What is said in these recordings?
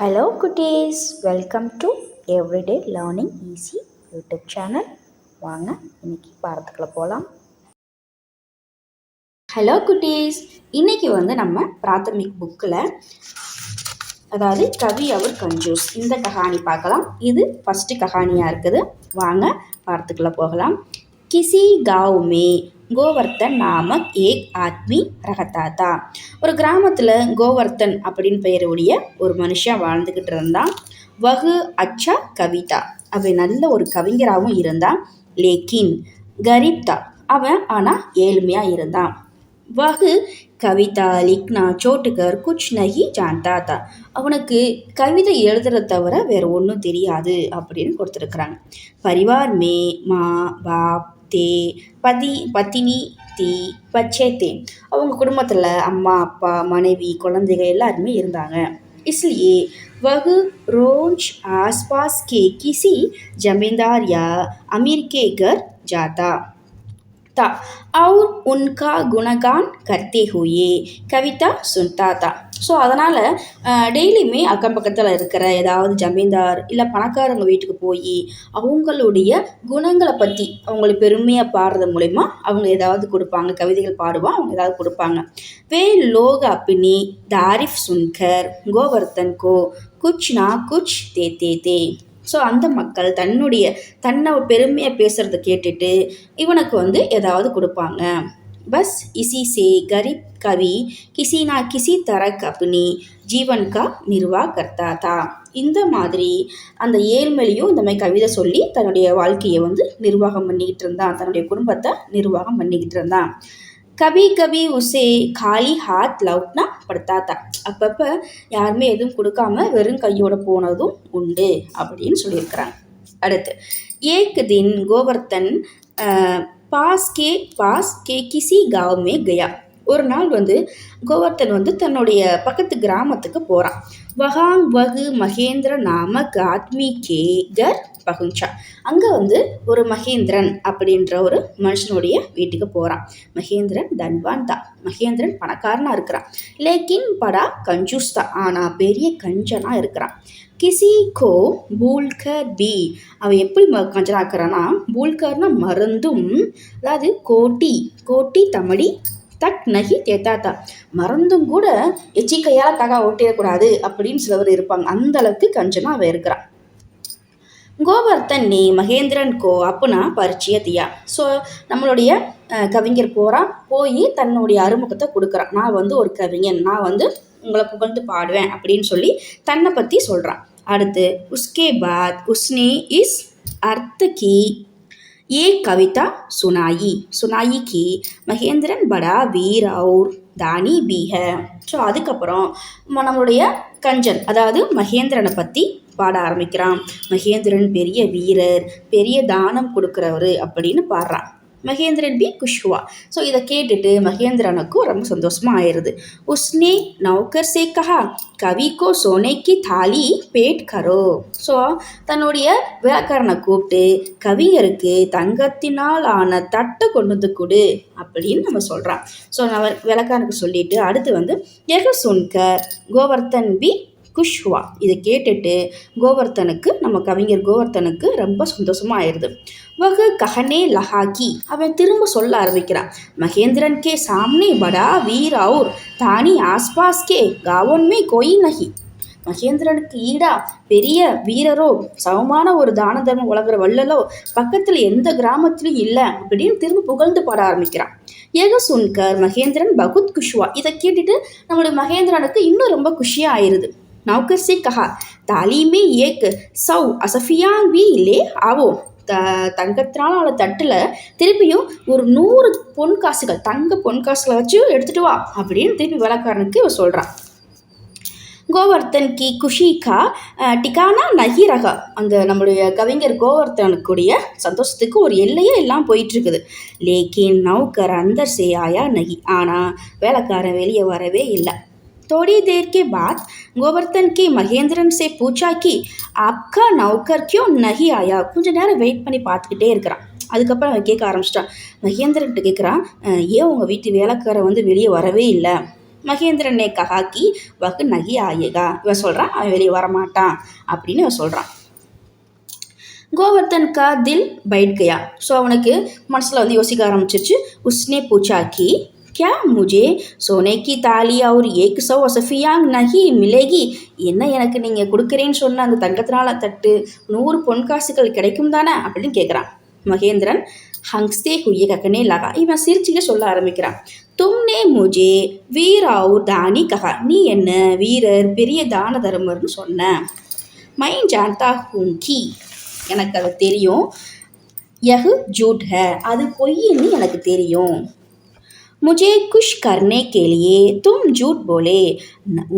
Hello குட்டீஸ், welcome to everyday learning easy YouTube channel. வாங்க இன்னைக்கு பாடத்துக்குள்ள போகலாம். ஹலோ குட்டீஸ், இன்னைக்கு நம்ம பிராத்தமிக் புக்கில் அதாவது கவி அவர் கஞ்சூஸ் இந்த கஹானி பார்க்கலாம். இது ஃபஸ்ட்டு கஹானியாக இருக்குது. வாங்க பாடத்துக்குள்ள போகலாம். கிசி गांव में கோவர்த்தன் நாமக் ஏக் ஆத்மி ரகத்தாத்தா. ஒரு கிராமத்தில் கோவர்த்தன் அப்படின்னு பெயருடைய ஒரு மனுஷன் வாழ்ந்துக்கிட்டு இருந்தான். வகு அச்சா கவிதா, அவன் நல்ல ஒரு கவிஞராகவும் இருந்தான். லேக்கின் கரீப்தா, அவன் ஆனால் ஏழ்மையாக இருந்தான். வகு கவிதா லிக்னா சோட்டுகர் குச் நகி ஜான்தா தா, அவனுக்கு கவிதை எழுதுறத தவிர வேறு ஒன்றும் தெரியாது அப்படின்னு கொடுத்துருக்குறாங்க. பரிவார் மே மா பாப் தே பத்தினி தீ பச்சே தே, அவங்க குடும்பத்தில் அம்மா அப்பா மனைவி குழந்தைகள் எல்லாருமே இருந்தாங்க. इसलिए वह रोज आसपास के किसी जमींदार या अमीर के घर जाता था और उनका गुणगान करते हुए कविता सुनता था. ஸோ அதனால் டெய்லியுமே அக்கம் பக்கத்தில் இருக்கிற ஏதாவது ஜமீன்தார் இல்லை பணக்காரங்க வீட்டுக்கு போய் அவங்களுடைய குணங்களை பற்றி அவங்களுக்கு பெருமையாக பாடுறது மூலிமா அவங்க ஏதாவது கொடுப்பாங்க, கவிதைகள் பாடுவான், அவங்க ஏதாவது கொடுப்பாங்க. வே லோக அப்பினி தாரிஃப் சுன்கர் கோவர்த்தன் கோ குச் நா குச் தே தே தே. ஸோ அந்த மக்கள் தன்னை பெருமையாக பேசுகிறத கேட்டுட்டு இவனுக்கு ஏதாவது கொடுப்பாங்க. பஸ் இசி சே கரீப் கவி கிசி நா கிசி தரக் அப்னி ஜீவன் கா நிர்வாக கர்த்தா தா. இந்த மாதிரி அந்த ஏழ்மையிலையும் இந்த மாதிரி கவிதை சொல்லி தன்னுடைய வாழ்க்கையை நிர்வாகம் பண்ணிக்கிட்டு இருந்தான், தன்னுடைய குடும்பத்தை நிர்வாகம் பண்ணிக்கிட்டு இருந்தான். கபி கபி உசே காலி ஹாத் லவுட்னா படுத்தாத்தா, அப்பப்போ யாருமே எதுவும் கொடுக்காம வெறும் கையோட போனதும் உண்டு அப்படின்னு சொல்லியிருக்கிறாங்க. அடுத்து ஏக் தின் கோவர்த்தன் பாஸ் கே கிசி गांव में गया. ஒரு நாள் கோவர்த்தன் தன்னுடைய பக்கத்து கிராமத்துக்கு போகிறான். வகாங் வகு மகேந்திர நாமக் ஆத்மி கே கர் பகுஞ்சா. அங்கே ஒரு மகேந்திரன் அப்படின்ற ஒரு மனுஷனுடைய வீட்டுக்கு போகிறான். மகேந்திரன் தன்வான் தான், மகேந்திரன் பணக்காரனாக இருக்கிறான். லேக்கின் படா கஞ்சூஸ் தான், ஆனால் பெரிய கஞ்சனாக இருக்கிறான். கிசி கோ பூல்கர் பி, அவன் எப்படி கஞ்சனாக்குறான்னா பூல்கர்னா மருந்தும், அதாவது கோட்டி தமடி தக் நகி தேத்தாத்தா, மறந்தும் கூட எச்சிக்கையால் தகா ஓட்டிடக்கூடாது அப்படின்னு சிலவர் இருப்பாங்க. அந்த அளவுக்கு கஞ்சனா அவன் இருக்கிறான். கோவர்த்தன் நீ மகேந்திரன் கோ அப்புனா பரிச்சய தியா. ஸோ நம்மளுடைய கவிஞர் போய் தன்னுடைய அறிமுகத்தை கொடுக்குறான். நான் ஒரு கவிஞன், நான் உங்களை புகழ்ந்து பாடுவேன் அப்படின்னு சொல்லி தன்னை பற்றி சொல்கிறான். அடுத்து உஸ்கே பாத் உஸ்னே இஸ் அர்த்த கி ये कविता सुनाई कि மகேந்திரன் படா வீர் அவுர் தானி பி ஹை. ஸோ அதுக்கப்புறம் நம்மளுடைய கஞ்சன் அதாவது மகேந்திரனை பற்றி பாட ஆரம்பிக்கிறான். மகேந்திரன் பெரிய வீரர், பெரிய தானம் கொடுக்குறவர் அப்படின்னு பாடுறான். மகேந்திரன் பி குஷ்வா. ஸோ இதை கேட்டுட்டு மகேந்திரனுக்கும் ரொம்ப சந்தோஷமாக ஆயிடுது. உஸ்னே நௌக்கர் சே கஹா கவிக்கோ சோனேக்கி தாலி பேட் கரோ. ஸோ தன்னுடைய வேலைக்காரனை கூப்பிட்டு கவிஞருக்கு தங்கத்தினால் ஆன தட்டை கொண்டு வந்து கொடு அப்படின்னு நம்ம சொல்கிறான். ஸோ நம்ம வேலைக்காரனுக்கு சொல்லிட்டு அடுத்து எக சுன்கர் கோவர்த்தன் பி குஷ்வா. இதை கேட்டுட்டு கோவர்த்தனுக்கு நம்ம கவிஞர் கோவர்த்தனுக்கு ரொம்ப சந்தோஷமாக ஆயிடுது. வகு கஹனே லஹாக்கி, அவன் திரும்ப சொல்ல ஆரம்பிக்கிறான். மகேந்திரன் கே சாம்னே படா வீர் அவுர் தானி ஆஸ்பாஸ் கே காவோன்மே கோயி நகி. மகேந்திரனுக்கு ஈடா பெரிய வீரரோ சமமான ஒரு தான தர்மம் வழங்குற வள்ளலோ பக்கத்தில் எந்த கிராமத்திலும் இல்லை அப்படின்னு திரும்ப புகழ்ந்து பாட ஆரம்பிக்கிறான். ஏக சுன்கர் மகேந்திரன் பகுத் குஷ்வா. இதை கேட்டுட்டு நம்மளுடைய மகேந்திரனுக்கு இன்னும் ரொம்ப குஷியாக ஆயிடுது. நௌக்கர் சே கஹா தாலிமே ஏக் சௌ அசஃபியா வி லே ஆவோ. தங்கத்தினால தட்டில் திருப்பியும் ஒரு 100 பொன்காசுகள், தங்க பொன்காசுகளை வச்சு எடுத்துகிட்டு வா அப்படின்னு திருப்பி வேலைக்காரனுக்கு இவன் சொல்கிறான். கோவர்த்தன் கி குஷிகா டிகானா நகி ரகா. அந்த நம்மளுடைய கவிஞர் கோவர்த்தனுக்குடைய சந்தோஷத்துக்கு ஒரு எல்லையே எல்லாம் போயிட்டுருக்குது. லேக்கின் நௌக்கர் அந்தர் சே ஆயா நகி, ஆனால் வேலைக்காரன் வெளியே வரவே இல்லை. थोड़ी देर के बाद गोवर्धन के महेंद्रन से पूछा कि आपका नौकर क्यों नहीं आया. கொஞ்ச நேரம் வெயிட் பண்ணி பார்த்துக்கிட்டே இருக்கிறான். அதுக்கப்புறம் அவன் கேட்க ஆரம்பிச்சிட்டான். மகேந்திரன்கிட்ட கேட்குறான், ஏன் உங்கள் வீட்டு வேலைக்காரன் வெளியே வரவே இல்லை மகேந்திரன் நே கஹா கி வஹ் நஹி ஆயேகா. இவன் சொல்கிறான் அவன் வெளியே வரமாட்டான் அப்படின்னு இவன் சொல்கிறான். கோவர்தன் கா தில் பைட் கயா. ஸோ அவனுக்கு மனசில் வந்து யோசிக்க ஆரம்பிச்சிருச்சு. உஸ்னே பூச்சா கி क्या मुझे सोने की தாலி और 100 असफियांग नहीं मिलेगी. என்ன எனக்கு நீங்கள் கொடுக்குறேன்னு சொன்ன அந்த தங்கத்தினால தட்டு 100 பொன்காசுகள் கிடைக்கும் தானே அப்படின்னு கேட்குறான். மகேந்திரன் ஹங்ஸ்தே ஹுயே கக்கனே லகா. இவன் சிரிச்சுக்க சொல்ல ஆரம்பிக்கிறான். தும்னே முஜே வீர் அவுர் தானி கஹா. நீ என்ன வீரர் பெரிய தான தர்மர்னு சொன்ன. மை ஜான்தா ஹூங்கி. எனக்கு அது தெரியும். யஹ் ஜூட் ஹை. அது பொய்ன்னு எனக்கு தெரியும். முஜே குஷ் கர்னே கேலியே தும் ஜூட் போலே.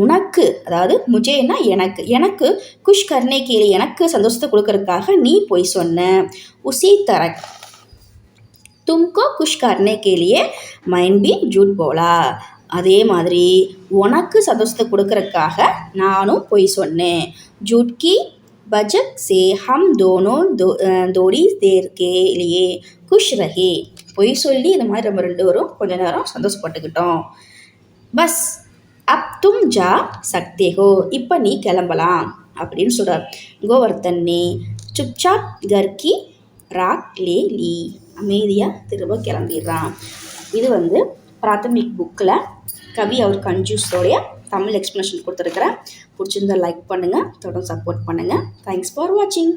உனக்கு அதாவது முஜேனா எனக்கு, எனக்கு குஷ் கர்னே கேலியே எனக்கு சந்தோஷத்தை கொடுக்கறதுக்காக நீ பொய் சொன்ன. உசி தரக் தும்கோ குஷ் கர்னே கேலியே மைன் பி ஜூட் போலா. அதே மாதிரி உனக்கு சந்தோஷத்தை கொடுக்கறதுக்காக நானும் பொய் சொன்னேன். ஜூட் கி பஜக் சே ஹம் தோனோ தோடி தேர் கே லியே குஷ் ரஹே. பொய் சொல்லி இந்த மாதிரி நம்ம 2 பேரும் கொஞ்ச நேரம் சந்தோஷப்பட்டுக்கிட்டோம். பஸ் அப் தும் ஜா சக்தே ஹோ. இப்போ நீ கிளம்பலாம் அப்படின்னு சொல்கிறார். கோவர்தன் நே சுப்சாப் கர்கி ராக் லே லீ. அமைதியாக திரும்ப கிளம்பிடுறான். இது வந்து பிராத்தமிக் புக்கில் கவி அவர் கன்ஜூஸோடைய தமிழ் எக்ஸ்ப்ளனேஷன் கொடுத்துருக்குறேன். பிடிச்சிருந்தா லைக் பண்ணுங்கள், தொடர்ந்து சப்போர்ட் பண்ணுங்கள். தேங்க்ஸ் ஃபார் வாட்சிங்.